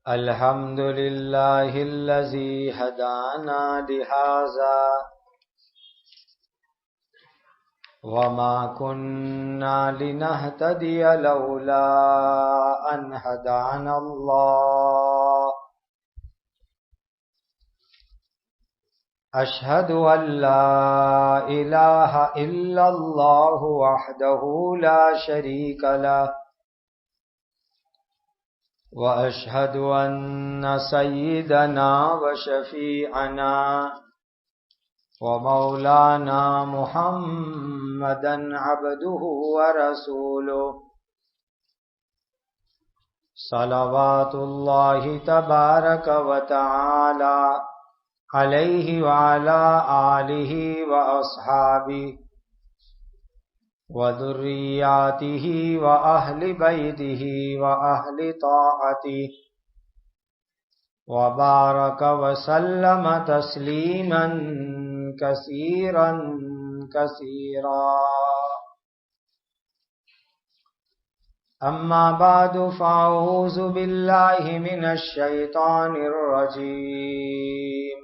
الحمد لله الذي هدانا لهذا وما كنا لنهتدي لولا أن هدانا الله أشهد أن لا إله إلا الله وحده لا شريك له وأشهد أن سيدنا وشفيعنا ومولانا محمدا عبده ورسوله صلوات الله تبارك وتعالى عليه وعلى آله وأصحابه وذرياته وأهل بيته وأهل طاعته وبارك وسلم تسليما كثيرا كثيرا. أما بعد فأعوذ بالله من الشيطان الرجيم.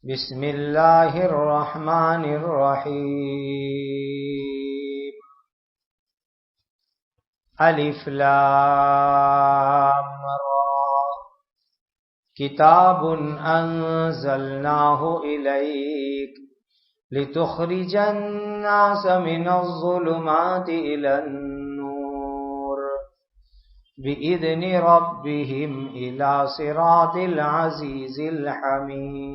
بسم الله الرحمن الرحيم. الف لام را كتاب أنزلناه إليك لتخرج الناس من الظلمات إلى النور بإذن ربهم إلى صراط العزيز الحميد.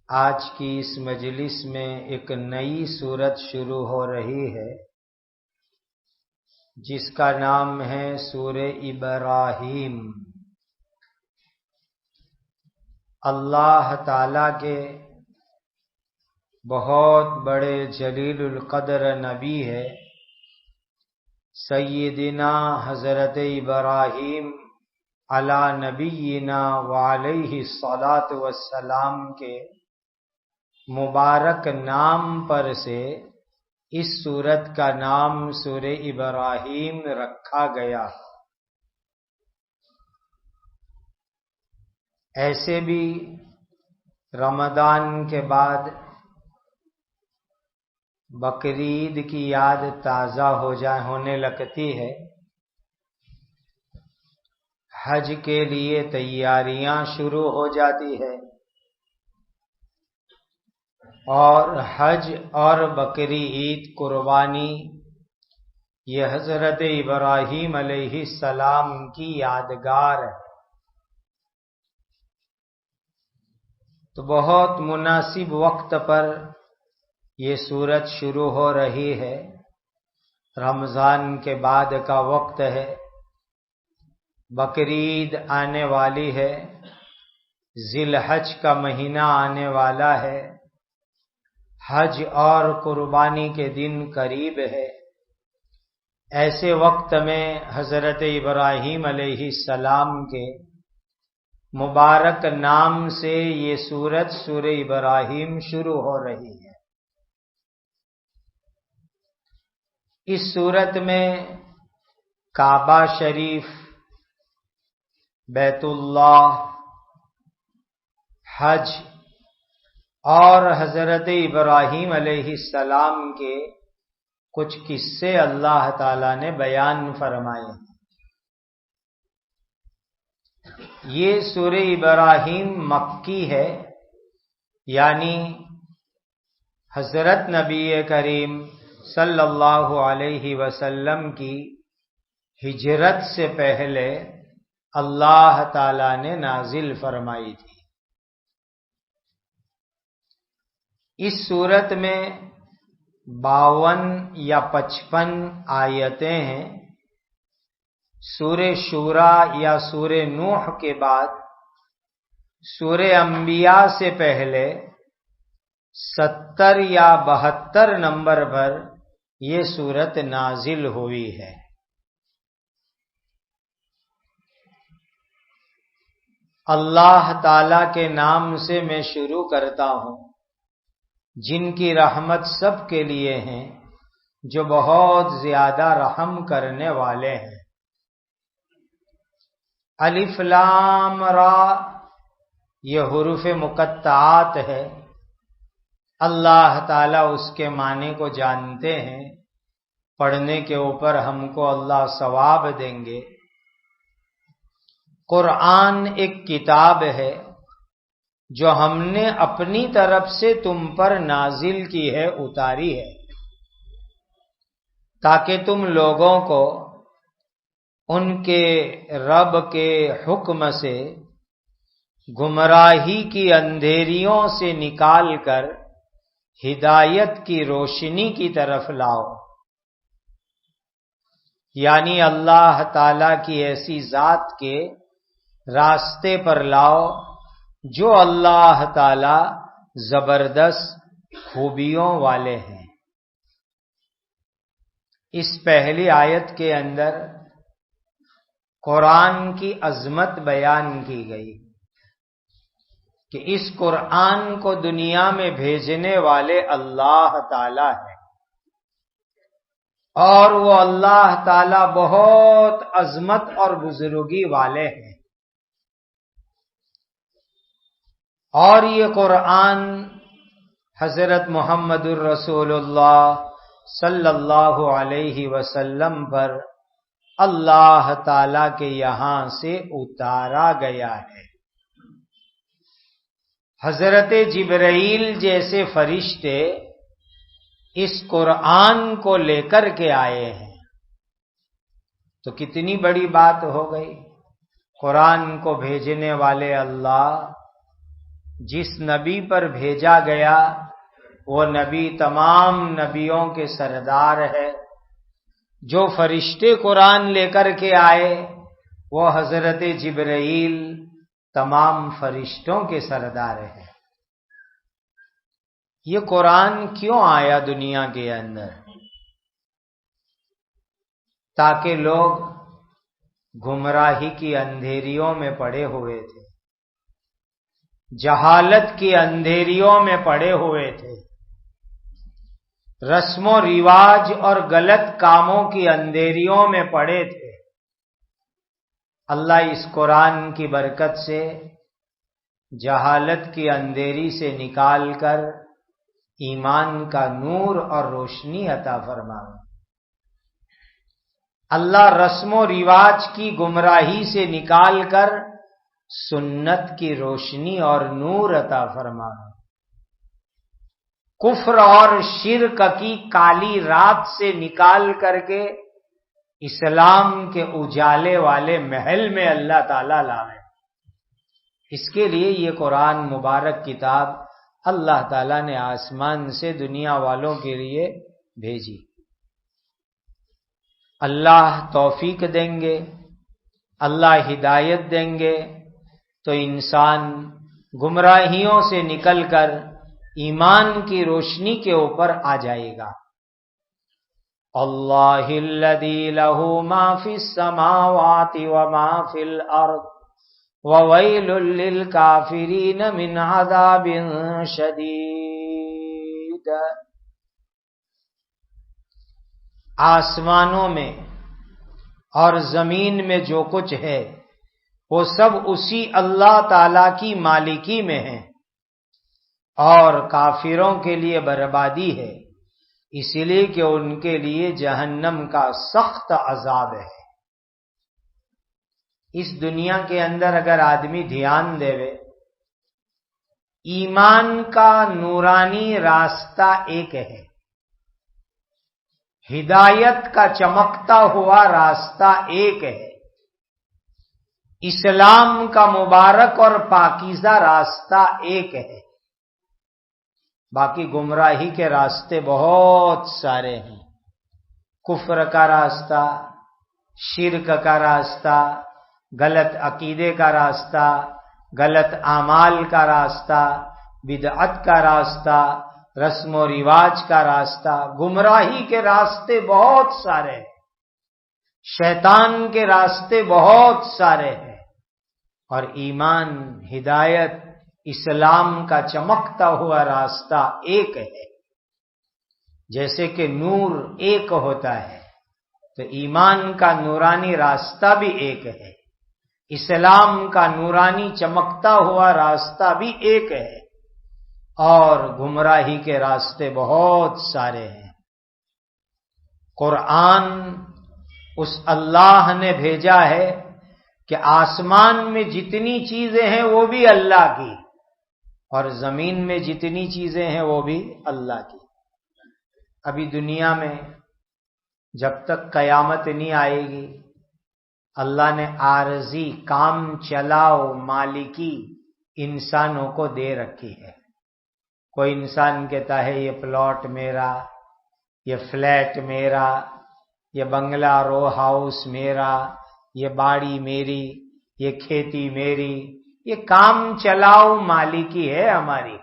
آج کی اس مجلس میں ایک نئی سورت شروع ہو رہی ہے جس کا نام ہے سورہ ابراہیم. اللہ تعالی کے بہت بڑے جلیل القدر نبی ہے سیدنا حضرت ابراہیم علی نبینا وعلیہ الصلاۃ والسلام کے مبارک نام پر سے اس سورت کا نام سورہ ابراہیم رکھا گیا. ایسے بھی رمضان کے بعد بقرعید کی یاد تازہ ہونے لگتی ہے. حج کے لیے تیاریاں شروع ہو جاتی ہے اور حج اور بقرعید قربانی یہ حضرت ابراہیم علیہ السلام کی یادگار ہے. تو بہت مناسب وقت پر یہ سورت شروع ہو رہی ہے. رمضان کے بعد کا وقت ہے، بقرعید آنے والی ہے، ذی الحج کا مہینہ آنے والا ہے، حج اور قربانی کے دن قریب ہے. ایسے وقت میں حضرت ابراہیم علیہ السلام کے مبارک نام سے یہ سورت سورہ ابراہیم شروع ہو رہی ہے. اس سورت میں کعبہ شریف، بیت اللہ، حج اور حضرت ابراہیم علیہ السلام کے کچھ قصے اللہ تعالی نے بیان فرمائے ہیں. یہ سورہ ابراہیم مکی ہے، یعنی حضرت نبی کریم صلی اللہ علیہ وسلم کی ہجرت سے پہلے اللہ تعالی نے نازل فرمائی تھی. اس سورت میں 52 یا 55 آیتیں ہیں. سورہ شورا یا سورہ نوح کے بعد سورہ انبیاء سے پہلے 70 یا 72 نمبر پر یہ سورت نازل ہوئی ہے. اللہ تعالی کے نام سے میں شروع کرتا ہوں جن کی رحمت سب کے لیے ہیں، جو بہت زیادہ رحم کرنے والے ہیں۔ الف لام را یہ حروف مقطعات ہے، اللہ تعالیٰ اس کے معنی کو جانتے ہیں، پڑھنے کے اوپر ہم کو اللہ ثواب دیں گے۔ قرآن ایک کتاب ہے جو ہم نے اپنی طرف سے تم پر نازل کی ہے، اتاری ہے، تاکہ تم لوگوں کو ان کے رب کے حکم سے گمراہی کی اندھیریوں سے نکال کر ہدایت کی روشنی کی طرف لاؤ، یعنی اللہ تعالی کی ایسی ذات کے راستے پر لاؤ جو اللہ تعالی زبردست خوبیوں والے ہیں۔ اس پہلی آیت کے اندر قرآن کی عظمت بیان کی گئی کہ اس قرآن کو دنیا میں بھیجنے والے اللہ تعالی ہیں، اور وہ اللہ تعالی بہت عظمت اور بزرگی والے ہیں، اور یہ قرآن حضرت محمد الرسول اللہ صلی اللہ علیہ وسلم پر اللہ تعالی کے یہاں سے اتارا گیا ہے۔ حضرت جبرائیل جیسے فرشتے اس قرآن کو لے کر کے آئے ہیں، تو کتنی بڑی بات ہو گئی۔ قرآن کو بھیجنے والے اللہ جس نبی پر بھیجا گیا وہ نبی تمام نبیوں کے سردار ہے، جو فرشتے قرآن لے کر کے آئے وہ حضرت جبرائیل تمام فرشتوں کے سردار ہے۔ یہ قرآن کیوں آیا دنیا کے اندر؟ تاکہ لوگ گمراہی کی اندھیریوں میں پڑے ہوئے تھے، جہالت کی اندھیریوں میں پڑے ہوئے تھے، رسم و رواج اور غلط کاموں کی اندھیریوں میں پڑے تھے۔ اللہ اس قرآن کی برکت سے جہالت کی اندھیری سے نکال کر ایمان کا نور اور روشنی عطا فرمائے۔ اللہ رسم و رواج کی گمراہی سے نکال کر سنت کی روشنی اور نور عطا فرمائے۔ کفر اور شرک کی کالی رات سے نکال کر کے اسلام کے اجالے والے محل میں اللہ تعالیٰ لائے۔ اس کے لیے یہ قرآن مبارک کتاب اللہ تعالیٰ نے آسمان سے دنیا والوں کے لیے بھیجی۔ اللہ توفیق دیں گے، اللہ ہدایت دیں گے تو انسان گمراہیوں سے نکل کر ایمان کی روشنی کے اوپر آ جائے گا۔ اللہ الذی لہ ما فی السماوات وما فی الارض وویل للکافرین من عذاب شدید۔ آسمانوں میں اور زمین میں جو کچھ ہے وہ سب اسی اللہ تعالی کی مالکی میں ہے، اور کافروں کے لیے بربادی ہے، اس لیے کہ ان کے لیے جہنم کا سخت عذاب ہے۔ اس دنیا کے اندر اگر آدمی دھیان دے، ایمان کا نورانی راستہ ایک ہے، ہدایت کا چمکتا ہوا راستہ ایک ہے، اسلام کا مبارک اور پاکیزہ راستہ ایک ہے، باقی گمراہی کے راستے بہت سارے ہیں۔ کفر کا راستہ، شرک کا راستہ، غلط عقیدے کا راستہ، غلط اعمال کا راستہ، بدعت کا راستہ، رسم و رواج کا راستہ، گمراہی کے راستے بہت سارے ہیں، شیطان کے راستے بہت سارے ہیں، اور ایمان، ہدایت، اسلام کا چمکتا ہوا راستہ ایک ہے۔ جیسے کہ نور ایک ہوتا ہے تو ایمان کا نورانی راستہ بھی ایک ہے، اسلام کا نورانی چمکتا ہوا راستہ بھی ایک ہے، اور گمراہی کے راستے بہت سارے ہیں۔ قرآن اس اللہ نے بھیجا ہے کہ آسمان میں جتنی چیزیں ہیں وہ بھی اللہ کی، اور زمین میں جتنی چیزیں ہیں وہ بھی اللہ کی۔ ابھی دنیا میں جب تک قیامت نہیں آئے گی، اللہ نے عارضی کام چلاؤ مالکی انسانوں کو دے رکھی ہے۔ کوئی انسان کہتا ہے یہ پلاٹ میرا، یہ فلیٹ میرا، یہ بنگلہ رو ہاؤس میرا، یہ باڑی میری، یہ کھیتی میری، یہ کام چلاؤ مالکی ہے ہماری۔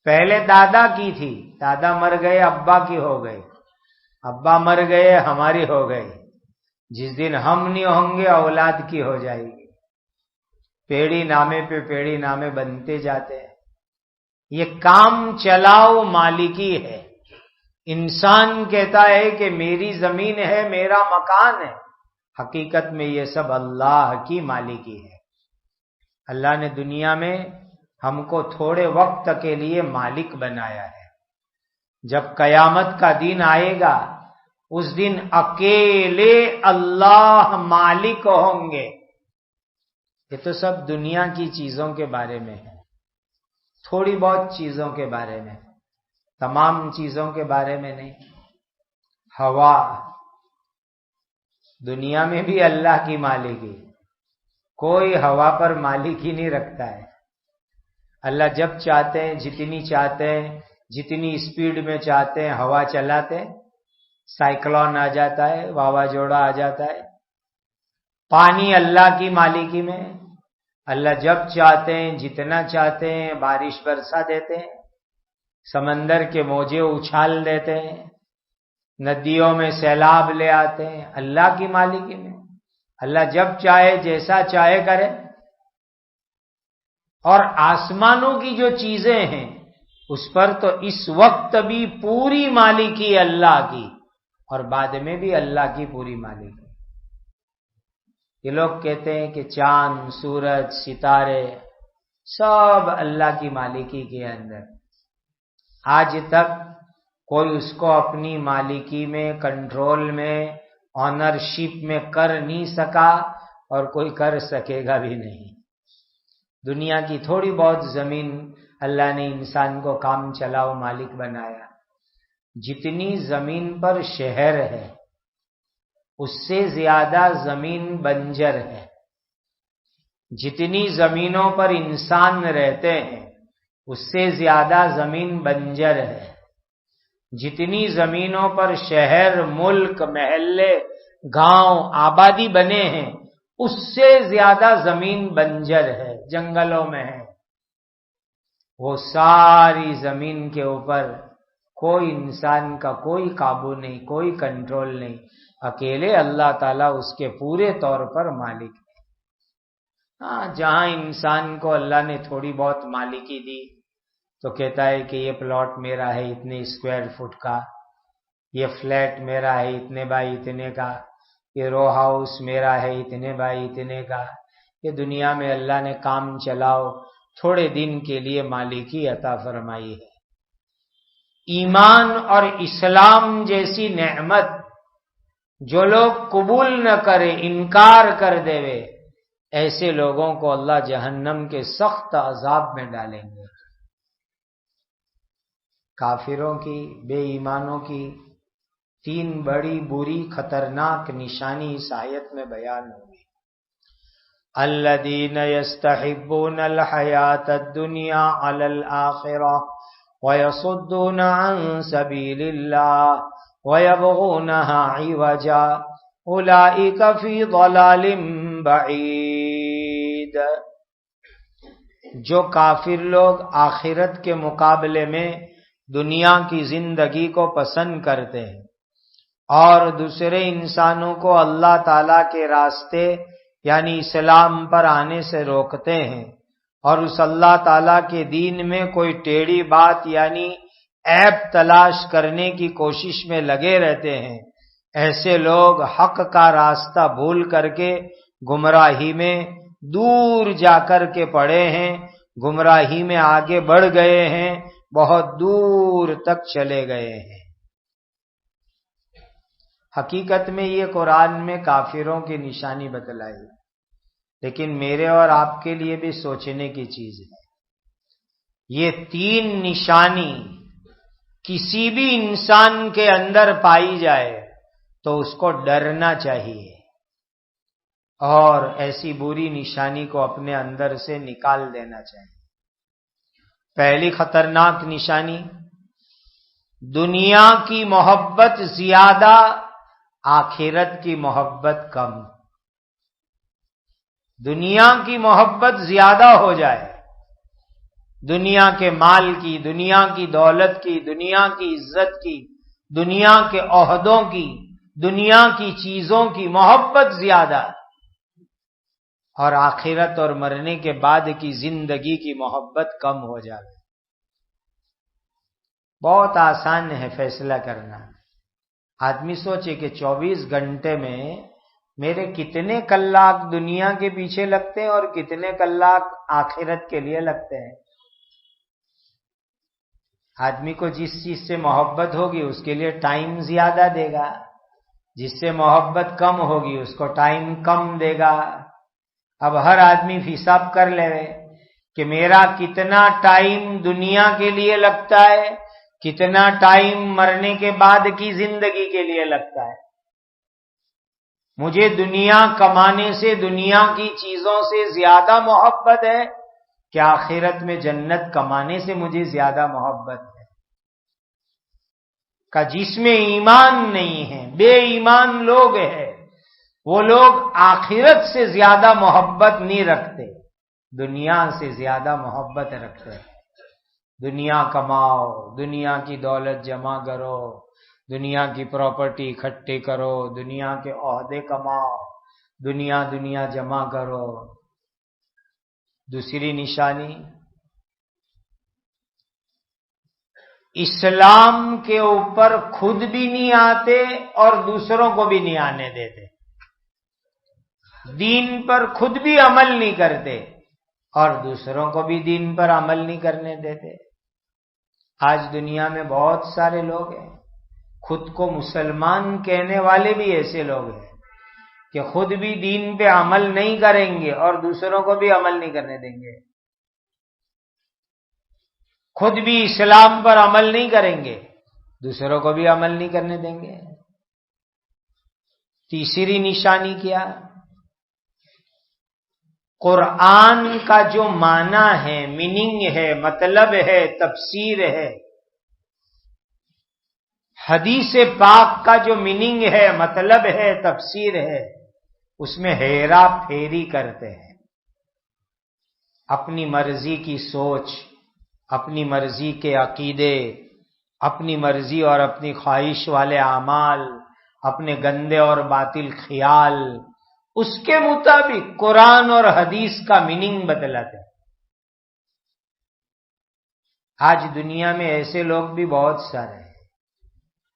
پہلے دادا کی تھی، دادا مر گئے ابا کی ہو گئے، ابا مر گئے ہماری ہو گئے، جس دن ہم نہیں ہوں گے اولاد کی ہو جائے گی۔ پیڑی نامے پہ پیڑی نامے بنتے جاتے ہیں۔ یہ کام چلاؤ مالکی ہے۔ انسان کہتا ہے کہ میری زمین ہے، میرا مکان ہے، حقیقت میں یہ سب اللہ کی مالکی ہے۔ اللہ نے دنیا میں ہم کو تھوڑے وقت کے لیے مالک بنایا ہے۔ جب قیامت کا دن آئے گا اس دن اکیلے اللہ مالک ہوں گے۔ یہ تو سب دنیا کی چیزوں کے بارے میں ہے، تھوڑی بہت چیزوں کے بارے میں، تمام چیزوں کے بارے میں نہیں۔ ہوا دنیا میں بھی اللہ کی مالکی، کوئی ہوا پر مالکی نہیں رکھتا ہے۔ اللہ جب چاہتے ہیں، جتنی چاہتے ہیں، جتنی اسپیڈ میں چاہتے ہیں ہوا چلاتے ہیں، سائیکلون آ جاتا ہے، واوا جوڑا آ جاتا ہے۔ پانی اللہ کی مالکی میں، اللہ جب چاہتے ہیں، جتنا چاہتے ہیں بارش برسا دیتے ہیں، سمندر کے موجے اچھال دیتے ہیں، ندیوں میں سیلاب لے آتے ہیں، اللہ کی مالکی میں۔ اللہ جب چاہے جیسا چاہے کرے۔ اور آسمانوں کی جو چیزیں ہیں اس پر تو اس وقت بھی پوری مالکی اللہ کی، اور بعد میں بھی اللہ کی پوری مالکی۔ یہ لوگ کہتے ہیں کہ چاند، سورج، ستارے سب اللہ کی مالکی کے اندر۔ آج تک کوئی اس کو اپنی مالکی میں، کنٹرول میں، آنرشپ میں کر نہیں سکا، اور کوئی کر سکے گا بھی نہیں۔ دنیا کی تھوڑی بہت زمین اللہ نے انسان کو کام چلاؤ مالک بنایا۔ جتنی زمین پر شہر ہے اس سے زیادہ زمین بنجر ہے۔ جتنی زمینوں پر انسان رہتے ہیں اس سے زیادہ زمین بنجر ہے۔ جتنی زمینوں پر شہر، ملک، محلے، گاؤں، آبادی بنے ہیں اس سے زیادہ زمین بنجر ہے، جنگلوں میں ہے۔ وہ ساری زمین کے اوپر کوئی انسان کا کوئی قابو نہیں، کوئی کنٹرول نہیں، اکیلے اللہ تعالیٰ اس کے پورے طور پر مالک ہے۔ ہاں، جہاں انسان کو اللہ نے تھوڑی بہت مالکی دی تو کہتا ہے کہ یہ پلاٹ میرا ہے اتنے اسکوائر فٹ کا، یہ فلیٹ میرا ہے اتنے بائی اتنے کا، یہ رو ہاؤس میرا ہے اتنے بائی اتنے کا۔ یہ دنیا میں اللہ نے کام چلاؤ تھوڑے دن کے لیے مالکی عطا فرمائی ہے۔ ایمان اور اسلام جیسی نعمت جو لوگ قبول نہ کرے، انکار کر دے، ایسے لوگوں کو اللہ جہنم کے سخت عذاب میں ڈالیں گے۔ کافروں کی، بے ایمانوں کی تین بڑی بری خطرناک نشانی اس آیت میں بیان ہوئی۔ الذین یستحبون الحیاۃ الدنیا علی الآخرہ ویصدون عن سبیل اللہ ویبغونہا عوجا اولئک فی ضلال بعید۔ جو کافر لوگ آخرت کے مقابلے میں دنیا کی زندگی کو پسند کرتے ہیں اور دوسرے انسانوں کو اللہ تعالیٰ کے راستے یعنی اسلام پر آنے سے روکتے ہیں، اور اس اللہ تعالیٰ کے دین میں کوئی ٹیڑھی بات یعنی عیب تلاش کرنے کی کوشش میں لگے رہتے ہیں، ایسے لوگ حق کا راستہ بھول کر کے گمراہی میں دور جا کر کے پڑے ہیں، گمراہی میں آگے بڑھ گئے ہیں، بہت دور تک چلے گئے ہیں۔ حقیقت میں یہ قرآن میں کافروں کی نشانی بتلائی، لیکن میرے اور آپ کے لیے بھی سوچنے کی چیز ہے۔ یہ 3 نشانی کسی بھی انسان کے اندر پائی جائے تو اس کو ڈرنا چاہیے اور ایسی بری نشانی کو اپنے اندر سے نکال دینا چاہیے۔ پہلی خطرناک نشانی، دنیا کی محبت زیادہ، آخرت کی محبت کم۔ دنیا کی محبت زیادہ ہو جائے، دنیا کے مال کی، دنیا کی دولت کی، دنیا کی عزت کی، دنیا کے عہدوں کی، دنیا کی چیزوں کی محبت زیادہ، اور آخرت اور مرنے کے بعد کی زندگی کی محبت کم ہو جائے۔ بہت آسان ہے فیصلہ کرنا۔ آدمی سوچے کہ 24 گھنٹے میں میرے کتنے کلاک دنیا کے پیچھے لگتے ہیں اور کتنے کلاک آخرت کے لیے لگتے ہیں۔ آدمی کو جس چیز سے محبت ہوگی اس کے لیے ٹائم زیادہ دے گا، جس سے محبت کم ہوگی اس کو ٹائم کم دے گا۔ اب ہر آدمی حساب کر لے کہ میرا کتنا ٹائم دنیا کے لیے لگتا ہے، کتنا ٹائم مرنے کے بعد کی زندگی کے لیے لگتا ہے۔ مجھے دنیا کمانے سے، دنیا کی چیزوں سے زیادہ محبت ہے کہ آخرت میں جنت کمانے سے مجھے زیادہ محبت ہے۔ کہ جس میں ایمان نہیں ہے، بے ایمان لوگ ہیں، وہ لوگ آخرت سے زیادہ محبت نہیں رکھتے، دنیا سے زیادہ محبت رکھتے ہیں۔ دنیا کماؤ، دنیا کی دولت جمع کرو، دنیا کی پراپرٹی اکٹھے کرو، دنیا کے عہدے کماؤ، دنیا جمع کرو۔ دوسری نشانی، اسلام کے اوپر خود بھی نہیں آتے اور دوسروں کو بھی نہیں آنے دیتے، دین پر خود بھی عمل نہیں کرتے اور دوسروں کو بھی دین پر عمل نہیں کرنے دیتے۔ آج دنیا میں بہت سارے لوگ ہیں، خود کو مسلمان کہنے والے بھی ایسے لوگ ہیں کہ خود بھی دین پہ عمل نہیں کریں گے اور دوسروں کو بھی عمل نہیں کرنے دیں گے، خود بھی اسلام پر عمل نہیں کریں گے، دوسروں کو بھی عمل نہیں کرنے دیں گے۔ تیسری نشانی کیا؟ قرآن کا جو معنی ہے، میننگ ہے، مطلب ہے، تفسیر ہے، حدیث پاک کا جو میننگ ہے، مطلب ہے، تفسیر ہے، اس میں ہیرا پھیری کرتے ہیں، اپنی مرضی کی سوچ، اپنی مرضی کے عقیدے، اپنی مرضی اور اپنی خواہش والے اعمال، اپنے گندے اور باطل خیال، اس کے مطابق قرآن اور حدیث کا میننگ بتلاتے ہیں۔ آج دنیا میں ایسے لوگ بھی بہت سارے ہیں،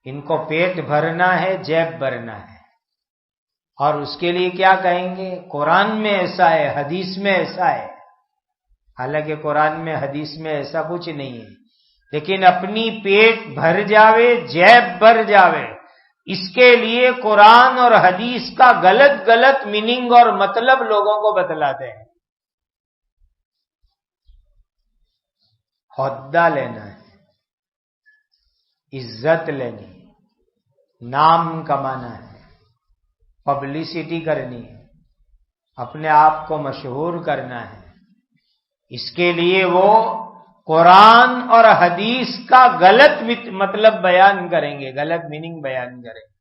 ان کو پیٹ بھرنا ہے، جیب بھرنا ہے، اور اس کے لیے کیا کہیں گے؟ قرآن میں ایسا ہے، حدیث میں ایسا ہے۔ حالانکہ قرآن میں حدیث میں ایسا کچھ نہیں ہے، لیکن اپنی پیٹ بھر جاوے، جیب بھر جاوے، اس کے لیے قرآن اور حدیث کا غلط میننگ اور مطلب لوگوں کو بتلاتے ہیں۔ عہدہ لینا ہے، عزت لینی ہے، نام کمانا ہے، پبلسٹی کرنی ہے، اپنے آپ کو مشہور کرنا ہے، اس کے لیے وہ قرآن اور حدیث کا غلط مطلب بیان کریں گے، غلط میننگ بیان کریں گے۔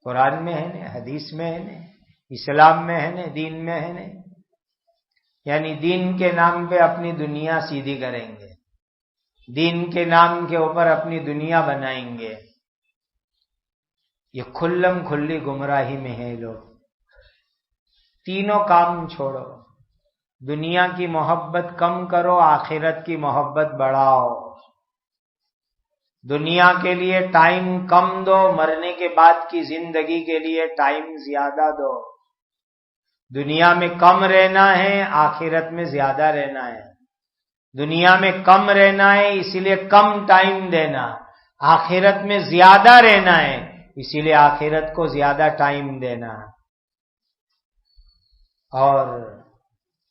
قرآن میں ہے نا، حدیث میں ہے نا، اسلام میں ہے نا، دین میں ہے نا، یعنی دین کے نام پہ اپنی دنیا سیدھی کریں گے، دین کے نام کے اوپر اپنی دنیا بنائیں گے۔ یہ کھلم کھلی گمراہی میں ہے لوگ۔ تینوں کام چھوڑو، دنیا کی محبت کم کرو، آخرت کی محبت بڑھاؤ۔ دنیا کے لیے ٹائم کم دو، مرنے کے بعد کی زندگی کے لیے ٹائم زیادہ دو۔ دنیا میں کم رہنا ہے، آخرت میں زیادہ رہنا ہے۔ دنیا میں کم رہنا ہے اسی لیے کم ٹائم دینا، آخرت میں زیادہ رہنا ہے اسی لیے آخرت کو زیادہ ٹائم دینا۔ اور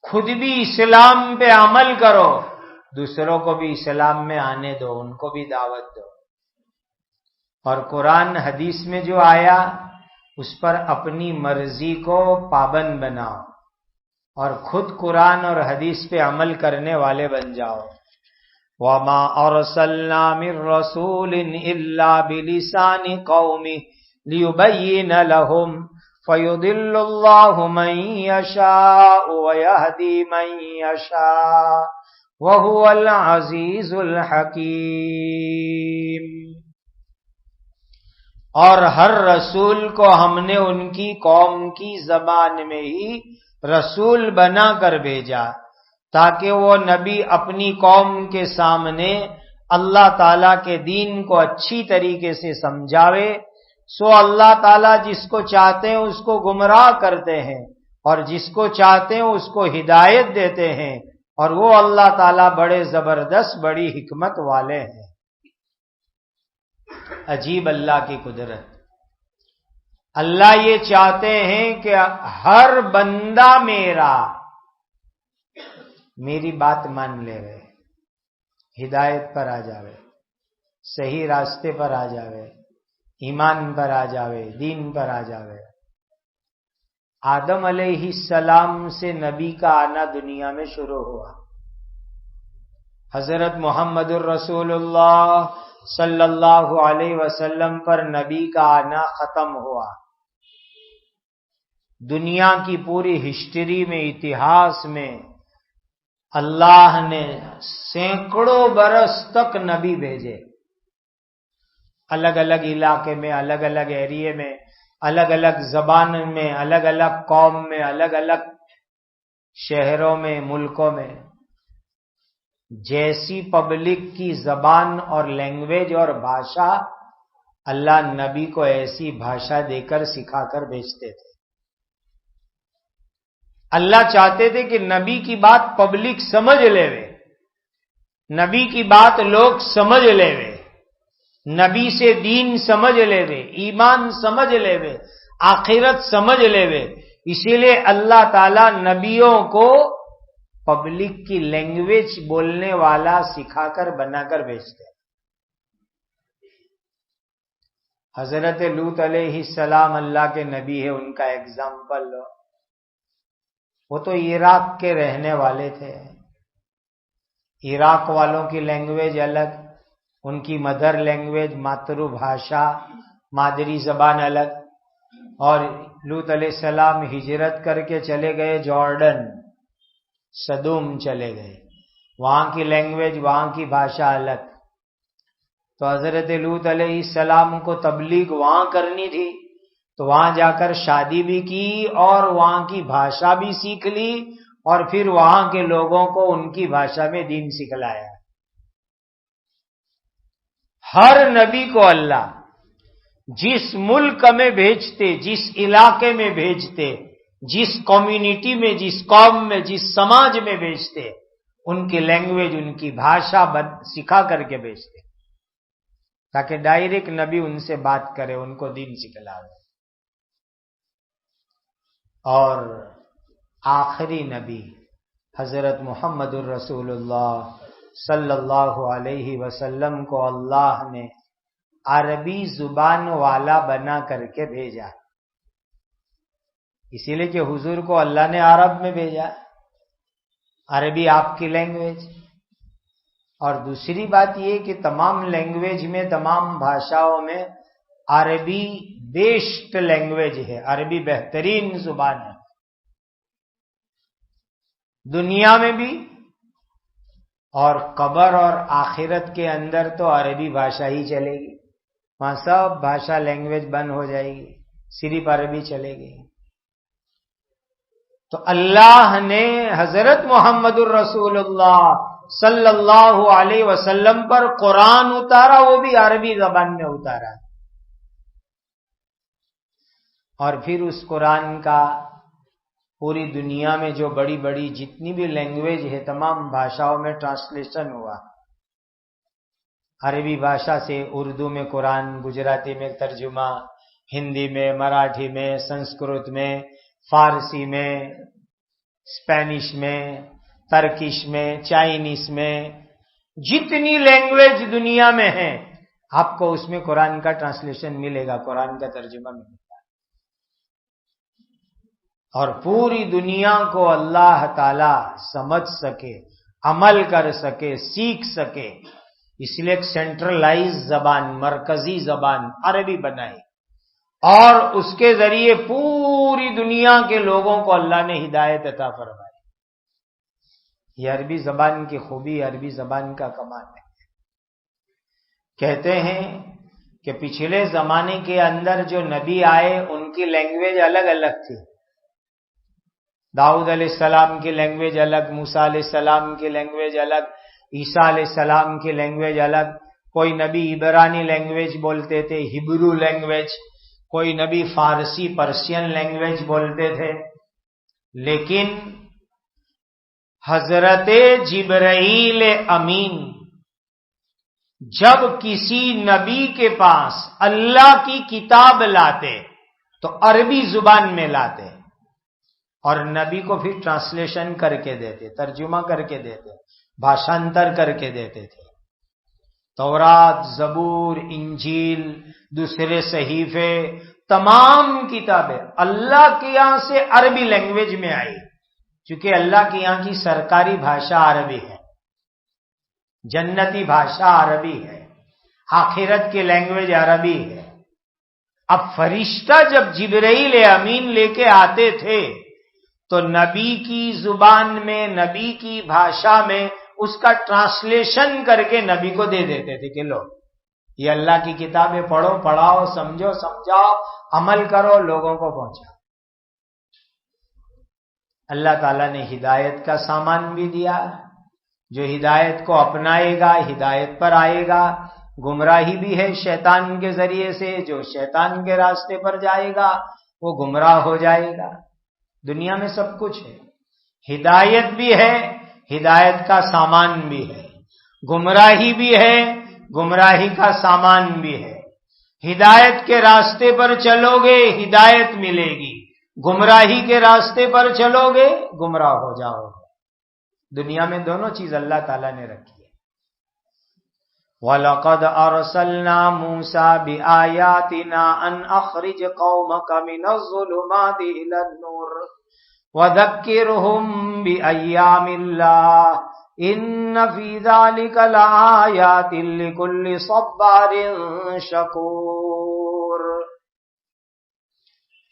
خود بھی اسلام پہ عمل کرو، دوسروں کو بھی اسلام میں آنے دو، ان کو بھی دعوت دو۔ اور قرآن حدیث میں جو آیا اس پر اپنی مرضی کو پابند بناؤ اور خود قرآن اور حدیث پہ عمل کرنے والے بن جاؤ۔ وَمَا أَرْسَلْنَا مِن رَّسُولٍ إِلَّا بِلِسَانِ قَوْمِهِ لِيُبَيِّنَ لَهُمْ فَيُضِلُّ اللَّهُ مَن يَشَاءُ وَيَهْدِي مَن يَشَاءُ وَهُوَ الْعَزِيزُ الْحَكِيمُ۔ اور ہر رسول کو ہم نے ان کی قوم کی زبان میں ہی رسول بنا کر بھیجا تاکہ وہ نبی اپنی قوم کے سامنے اللہ تعالیٰ کے دین کو اچھی طریقے سے سمجھاوے۔ سو اللہ تعالیٰ جس کو چاہتے ہیں اس کو گمراہ کرتے ہیں اور جس کو چاہتے ہیں اس کو ہدایت دیتے ہیں، اور وہ اللہ تعالیٰ بڑے زبردست بڑی حکمت والے ہیں۔ عجیب اللہ کی قدرت، اللہ یہ چاہتے ہیں کہ ہر بندہ میری بات مان لے گئے، ہدایت پر آ جاوے، صحیح راستے پر آ جاوے، ایمان پر آ جاوے، دین پر آ جاوے۔ آدم علیہ السلام سے نبی کا آنا دنیا میں شروع ہوا، حضرت محمد الرسول اللہ صلی اللہ علیہ وسلم پر نبی کا آنا ختم ہوا۔ دنیا کی پوری ہسٹری میں، اتہاس میں اللہ نے سینکڑوں برس تک نبی بھیجے، الگ الگ علاقے میں، الگ الگ ایریے میں، الگ الگ زبان میں، الگ الگ قوم میں، الگ الگ شہروں میں، ملکوں میں۔ جیسی پبلک کی زبان اور لینگویج اور بھاشا، اللہ نبی کو ایسی بھاشا دے کر سکھا کر بھیجتے تھے۔ اللہ چاہتے تھے کہ نبی کی بات پبلک سمجھ لے وے، نبی کی بات لوگ سمجھ لے وے، نبی سے دین سمجھ لے وے، ایمان سمجھ لے وے، آخرت سمجھ لے وے۔ اسی لیے اللہ تعالیٰ نبیوں کو پبلک کی لینگویج بولنے والا سکھا کر بنا کر بھیجتے۔ حضرت لوط علیہ السلام اللہ کے نبی ہے، ان کا ایگزامپل لو۔ وہ تو عراق کے رہنے والے تھے، عراق والوں کی لینگویج الگ، ان کی مدر لینگویج، ماترو بھاشا، مادری زبان الگ۔ اور لوط علیہ السلام ہجرت کر کے چلے گئے جارڈن، سدوم چلے گئے، وہاں کی لینگویج، وہاں کی بھاشا الگ۔ تو حضرت لوط علیہ السلام کو تبلیغ وہاں کرنی تھی، تو وہاں جا کر شادی بھی کی اور وہاں کی بھاشا بھی سیکھ لی، اور پھر وہاں کے لوگوں کو ان کی بھاشا میں دین سکھلایا۔ ہر نبی کو اللہ جس ملک میں بھیجتے، جس علاقے میں بھیجتے، جس کمیونٹی میں، جس قوم میں، جس سماج میں بھیجتے، ان کی لینگویج، ان کی بھاشا سکھا کر کے بھیجتے تاکہ ڈائریکٹ نبی ان سے بات کرے، ان کو دین سکھلائے۔ اور آخری نبی حضرت محمد الرسول اللہ صلی اللہ علیہ وسلم کو اللہ نے عربی زبان والا بنا کر کے بھیجا، اسی لیے کہ حضور کو اللہ نے عرب میں بھیجا، عربی آپ کی لینگویج۔ اور دوسری بات یہ کہ تمام لینگویج میں، تمام بھاشاؤں میں عربی بیسٹ لینگویج ہے، عربی بہترین زبان ہے، دنیا میں بھی اور قبر اور آخرت کے اندر تو عربی بھاشا ہی چلے گی، وہاں سب بھاشا لینگویج بند ہو جائے گی، صرف عربی چلے گی۔ تو اللہ نے حضرت محمد الرسول اللہ صلی اللہ علیہ وسلم پر قرآن اتارا، وہ بھی عربی زبان میں اتارا، اور پھر اس قرآن کا پوری دنیا میں جو بڑی بڑی جتنی بھی لینگویج ہے تمام بھاشاؤں میں ٹرانسلیشن ہوا. عربی بھاشا سے اردو میں قرآن، گجراتی میں ترجمہ، ہندی میں، مراٹھی میں، سنسکرت میں، فارسی میں، اسپینش میں، ترکش میں، چائنیز میں، جتنی لینگویج دنیا میں ہیں آپ کو اس میں قرآن کا ٹرانسلیشن ملے گا، قرآن کا ترجمہ ملے گا. اور پوری دنیا کو اللہ تعالی سمجھ سکے، عمل کر سکے، سیکھ سکے، اس لیے ایک سینٹرلائز زبان، مرکزی زبان عربی بنائی، اور اس کے ذریعے پوری دنیا کے لوگوں کو اللہ نے ہدایت عطا فرمائی. یہ عربی زبان کی خوبی، عربی زبان کا کمال ہے. کہتے ہیں کہ پچھلے زمانے کے اندر جو نبی آئے ان کی لینگویج الگ الگ تھی. داؤد علیہ السلام کی لینگویج الگ، موسیٰ علیہ السلام کی لینگویج الگ، عیسیٰ علیہ السلام کی لینگویج الگ. کوئی نبی عبرانی لینگویج بولتے تھے، ہبرو لینگویج، کوئی نبی فارسی پرشین لینگویج بولتے تھے. لیکن حضرت جبرائیل امین جب کسی نبی کے پاس اللہ کی کتاب لاتے تو عربی زبان میں لاتے، اور نبی کو پھر ٹرانسلیشن کر کے دیتے، ترجمہ کر کے دیتے، بھاشانتر کر کے دیتے تھے. تورات، زبور، انجیل، دوسرے صحیفے، تمام کتابیں اللہ کے یہاں سے عربی لینگویج میں آئی، چونکہ اللہ کے یہاں کی سرکاری بھاشا عربی ہے، جنتی بھاشا عربی ہے، آخرت کی لینگویج عربی ہے. اب فرشتہ جب جبرائیل امین لے کے آتے تھے تو نبی کی زبان میں، نبی کی بھاشا میں اس کا ٹرانسلیشن کر کے نبی کو دے دیتے تھے کہ لو یہ اللہ کی کتابیں پڑھو، پڑھاؤ، سمجھو، سمجھاؤ، عمل کرو، لوگوں کو پہنچاؤ. اللہ تعالیٰ نے ہدایت کا سامان بھی دیا، جو ہدایت کو اپنائے گا ہدایت پر آئے گا. گمراہی بھی ہے شیطان کے ذریعے سے، جو شیطان کے راستے پر جائے گا وہ گمراہ ہو جائے گا. دنیا میں سب کچھ ہے، ہدایت بھی ہے، ہدایت کا سامان بھی ہے، گمراہی بھی ہے، گمراہی کا سامان بھی ہے. ہدایت کے راستے پر چلو گے ہدایت ملے گی، گمراہی کے راستے پر چلو گے گمراہ ہو جاؤ گے. دنیا میں دونوں چیز اللہ تعالیٰ نے رکھی ہے. وَلَقَدْ أَرْسَلْنَا مُوسَىٰ بِآيَاتِنَا أَنْ أَخْرِجْ قَوْمَكَ مِنَ الظُّلُمَاتِ إِلَى النُّورِ وَذَكِّرْهُمْ بِأَيَّامِ اللَّهِ إِنَّ فِي ذَلِكَ لَآيَاتٍ لِكُلِّ صَبَّارٍ شَكُورٍ.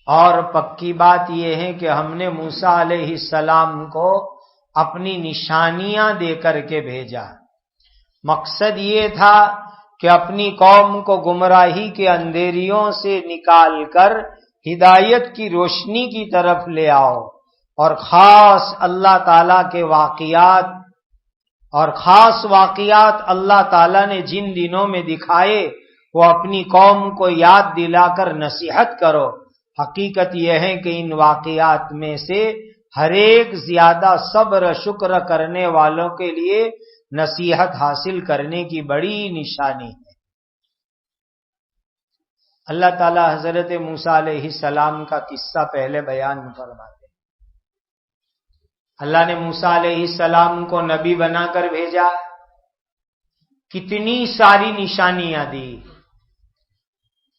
اور پکی بات یہ ہے کہ ہم نے موسیٰ علیہ السلام کو اپنی نشانیاں دے کر کے بھیجا. مقصد یہ تھا کہ اپنی قوم کو گمراہی کے اندھیریوں سے نکال کر ہدایت کی روشنی کی طرف لے آؤ، اور خاص اللہ تعالی کے واقعات، اور خاص واقعات اللہ تعالی نے جن دنوں میں دکھائے وہ اپنی قوم کو یاد دلا کر نصیحت کرو. حقیقت یہ ہے کہ ان واقعات میں سے ہر ایک زیادہ صبر شکر کرنے والوں کے لیے نصیحت حاصل کرنے کی بڑی نشانی ہے. اللہ تعالی حضرت موسیٰ علیہ السلام کا قصہ پہلے بیان فرماتے ہیں. اللہ نے موسیٰ علیہ السلام کو نبی بنا کر بھیجا، کتنی ساری نشانیاں دی.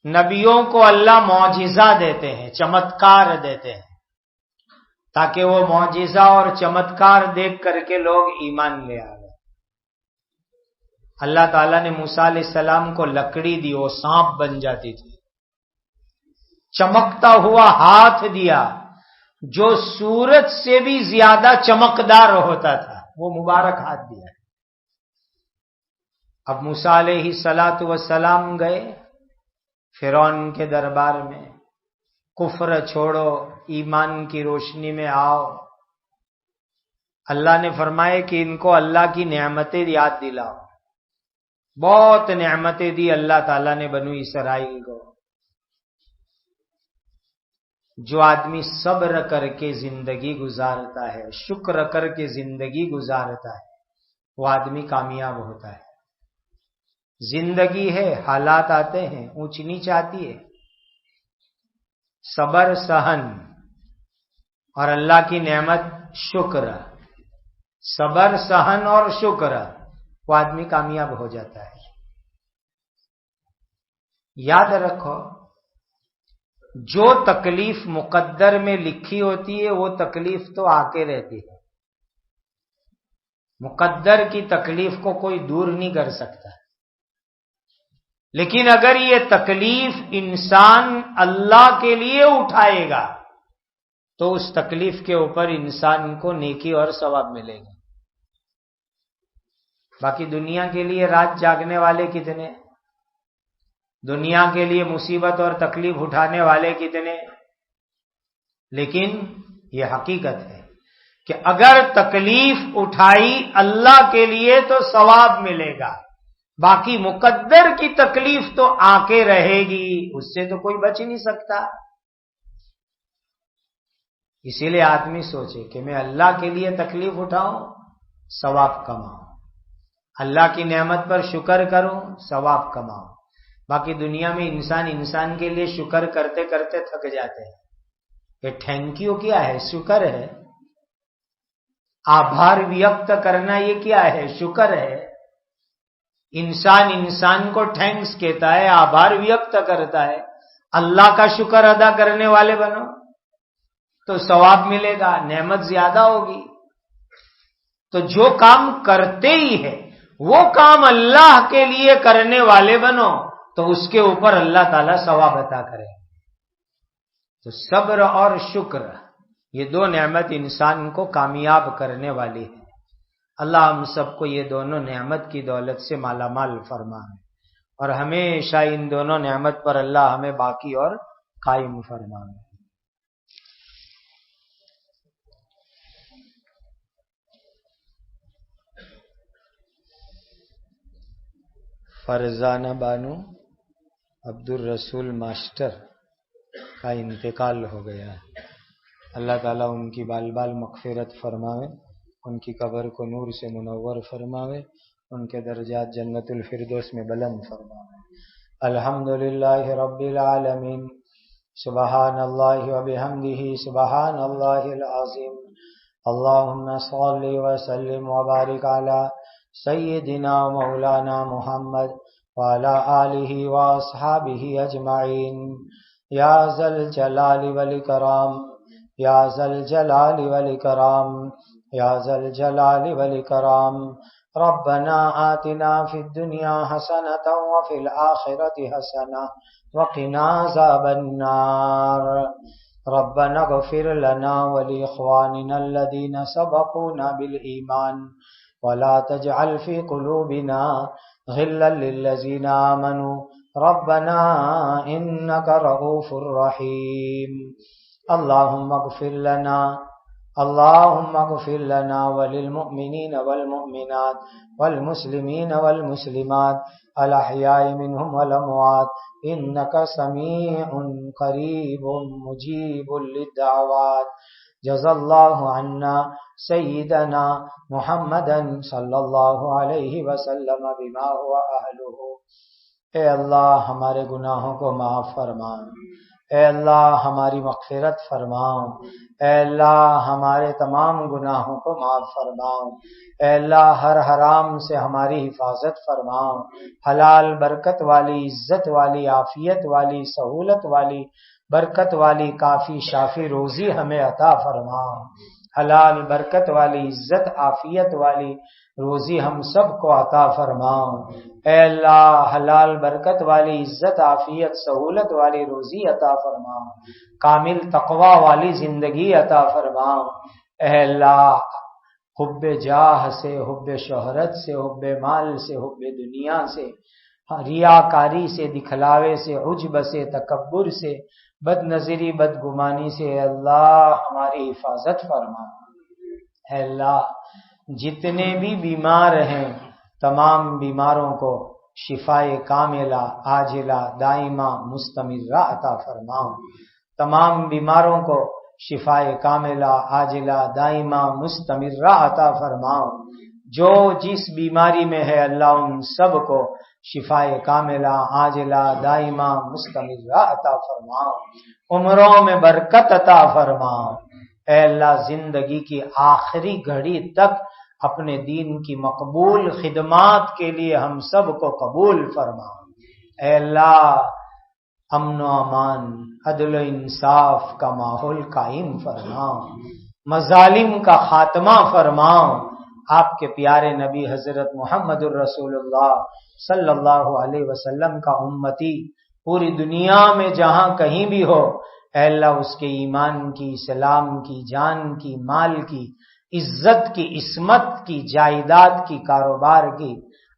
نبیوں کو اللہ معجزہ دیتے ہیں، چمتکار دیتے ہیں، تاکہ وہ معجزہ اور چمتکار دیکھ کر کے لوگ ایمان لے آئے. اللہ تعالیٰ نے موسیٰ علیہ السلام کو لکڑی دی، وہ سانپ بن جاتی تھی. چمکتا ہوا ہاتھ دیا جو سورج سے بھی زیادہ چمکدار ہوتا تھا، وہ مبارک ہاتھ دیا. اب موسیٰ علیہ السلام گئے فرعون کے دربار میں، کفر چھوڑو، ایمان کی روشنی میں آؤ. اللہ نے فرمایا کہ ان کو اللہ کی نعمتیں یاد دلاؤ. بہت نعمتیں دی اللہ تعالیٰ نے بنو اسرائیل کو. جو آدمی صبر کر کے زندگی گزارتا ہے، شکر کر کے زندگی گزارتا ہے، وہ آدمی کامیاب ہوتا ہے. زندگی ہے، حالات آتے ہیں، اونچ نیچ آتی ہے، صبر سہن اور اللہ کی نعمت شکر، صبر سہن اور شکر، وہ آدمی کامیاب ہو جاتا ہے. یاد رکھو، جو تکلیف مقدر میں لکھی ہوتی ہے وہ تکلیف تو آ کے رہتی ہے. مقدر کی تکلیف کو کوئی دور نہیں کر سکتا. لیکن اگر یہ تکلیف انسان اللہ کے لیے اٹھائے گا تو اس تکلیف کے اوپر انسان کو نیکی اور ثواب ملے گا. باقی دنیا کے لیے رات جاگنے والے کتنے، دنیا کے لیے مصیبت اور تکلیف اٹھانے والے کتنے، لیکن یہ حقیقت ہے کہ اگر تکلیف اٹھائی اللہ کے لیے تو ثواب ملے گا. باقی مقدر کی تکلیف تو آ کے رہے گی، اس سے تو کوئی بچ نہیں سکتا. اسی لیے آدمی سوچے کہ میں اللہ کے لیے تکلیف اٹھاؤں، ثواب کماؤں، اللہ کی نعمت پر شکر کروں، ثواب کماؤں. باقی دنیا میں انسان کے لیے شکر کرتے کرتے تھک جاتے ہیں. یہ تھینک یو کیا ہے؟ شکر ہے. آبھار ویکت کرنا یہ کیا ہے؟ شکر ہے. انسان کو تھینکس کہتا ہے، آبھار ویکت کرتا ہے. اللہ کا شکر ادا کرنے والے بنو تو ثواب ملے گا، نعمت زیادہ ہوگی. تو جو کام کرتے ہی ہے وہ کام اللہ کے لیے کرنے والے بنو تو اس کے اوپر اللہ تعالیٰ ثواب عطا کرے. تو صبر اور شکر یہ دو نعمت انسان کو کامیاب کرنے والی ہے. اللہ ہم سب کو یہ دونوں نعمت کی دولت سے مالا مال فرمائے اور ہمیشہ ان دونوں نعمت پر اللہ ہمیں باقی اور قائم فرمائے. فرزانہ بانو عبد الرسول ماسٹر کا انتقال ہو گیا ہے. اللہ تعالیٰ ان کی بال بال مغفرت فرماوے، ان کی قبر کو نور سے منور فرماوے، ان کے درجات جنت الفردوس میں بلند فرماوے. الحمدللہ رب العالمین، سبحان اللہ و بحمدہ سبحان اللہ العظیم. اللہم صلی وسلم وبارک علی سیدنا مولانا محمد وعلی آلہ واصحابہ اجمعین. یا ذا الجلال والاکرام، یا ذا الجلال والاکرام، یا ذا الجلال والاکرام. ربنا آتنا فی الدنیا حسنۃ وفی الآخرۃ حسنۃ وقنا عذاب النار. ربنا اغفر لنا ولإخواننا الذين سبقونا بالإيمان ولا تجعل في قلوبنا غلا للذين آمنوا ربنا إنك رؤوف رحيم. اللهم اغفر لنا وللمؤمنين والمؤمنات والمسلمين والمسلمات الأحياء منهم والأموات إنك سميع قريب مجيب للدعوات. جزا الله عنا سيدنا محمدا صلی اللہ علیہ وسلم بما هو أهله. اے اللہ ہمارے گناہوں کو معاف فرما، اے اللہ ہماری مغفرت فرماؤ، اے اللہ ہمارے تمام گناہوں کو معاف فرماؤ، اے اللہ ہر حرام سے ہماری حفاظت فرماؤ، حلال برکت والی عزت والی عافیت والی سہولت والی برکت والی کافی شافی روزی ہمیں عطا فرماؤ. حلال برکت والی عزت عافیت والی روزی ہم سب کو عطا فرماؤ. اے اللہ حلال برکت والی عزت عافیت سہولت والی روزی عطا فرماؤ، کامل تقوی والی زندگی عطا فرماؤ. اے اللہ حب جاہ سے، حب شہرت سے، حب مال سے، حب دنیا سے، ریاکاری سے، دکھلاوے سے، عجب سے، تکبر سے، بد نظری بدگمانی سے اللہ ہماری حفاظت فرما. اے اللہ جتنے بھی بیمار ہیں تمام بیماروں کو شفائے کاملہ عاجلہ دائمہ مستمرہ عطا فرماؤ، تمام بیماروں کو شفائے کاملہ عاجلہ دائمہ مستمرہ عطا فرماؤ، جو جس بیماری میں ہے اللہ ان سب کو شفائے کاملہ عاجلہ دائمہ مستمرہ عطا فرماؤ، عمروں میں برکت عطا فرماؤ۔ اے اللہ زندگی کی آخری گھڑی تک اپنے دین کی مقبول خدمات کے لیے ہم سب کو قبول فرماؤ۔ اے اللہ امن و امان عدل و انصاف کا ماحول قائم فرماؤ، مظالم کا خاتمہ فرماؤ۔ آپ کے پیارے نبی حضرت محمد الرسول اللہ صلی اللہ علیہ وسلم کا امتی پوری دنیا میں جہاں کہیں بھی ہو، اے اللہ اس کے ایمان کی، اسلام کی، جان کی، مال کی، عزت کی، عصمت کی، جائیداد کی، کاروبار کی،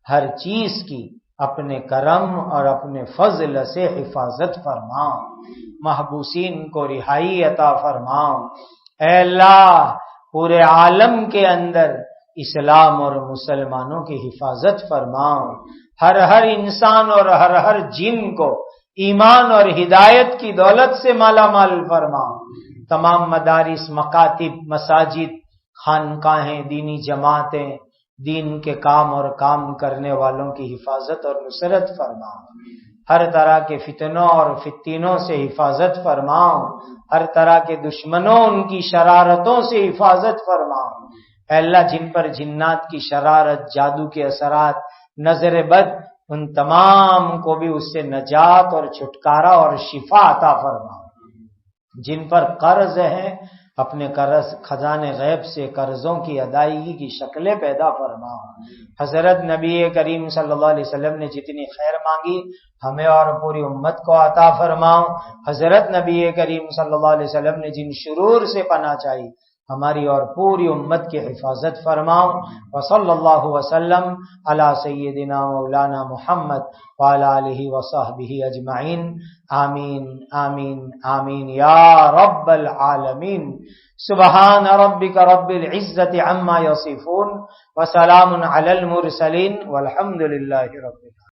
ہر چیز کی اپنے کرم اور اپنے فضل سے حفاظت فرماؤ، محبوسین کو رہائی عطا فرماؤ۔ اے اللہ پورے عالم کے اندر اسلام اور مسلمانوں کی حفاظت فرماؤ، ہر انسان اور ہر جن کو ایمان اور ہدایت کی دولت سے مالا مال فرماؤ، تمام مدارس، مکاتب، مساجد، خانقاہیں، دینی جماعتیں، دین کے کام اور کام کرنے والوں کی حفاظت اور نصرت فرماؤ، ہر طرح کے فتنوں اور فتنوں سے حفاظت فرماؤ، ہر طرح کے دشمنوں ان کی شرارتوں سے حفاظت فرماؤ۔ اے اللہ جن پر جنات کی شرارت، جادو کے اثرات، نظر بد، ان تمام کو بھی اس سے نجات اور چھٹکارا اور شفا عطا فرماؤ۔ جن پر قرض ہے اپنے قرض خزانے غیب سے قرضوں کی ادائیگی کی شکلیں پیدا فرماؤ۔ حضرت نبی کریم صلی اللہ علیہ وسلم نے جتنی خیر مانگی ہمیں اور پوری امت کو عطا فرماؤ۔ حضرت نبی کریم صلی اللہ علیہ وسلم نے جن شرور سے پناہ چاہی ہماری اور پوری امت کی حفاظت فرماؤ۔ وصلی اللہ وسلم علی سیدنا مولانا محمد وعلی آلہ وصحبہ اجمعین، آمین آمین آمین یا رب العالمین۔ سبحان ربک رب العزت عما یصفون وسلام علی المرسلین والحمد للہ رب العالمین۔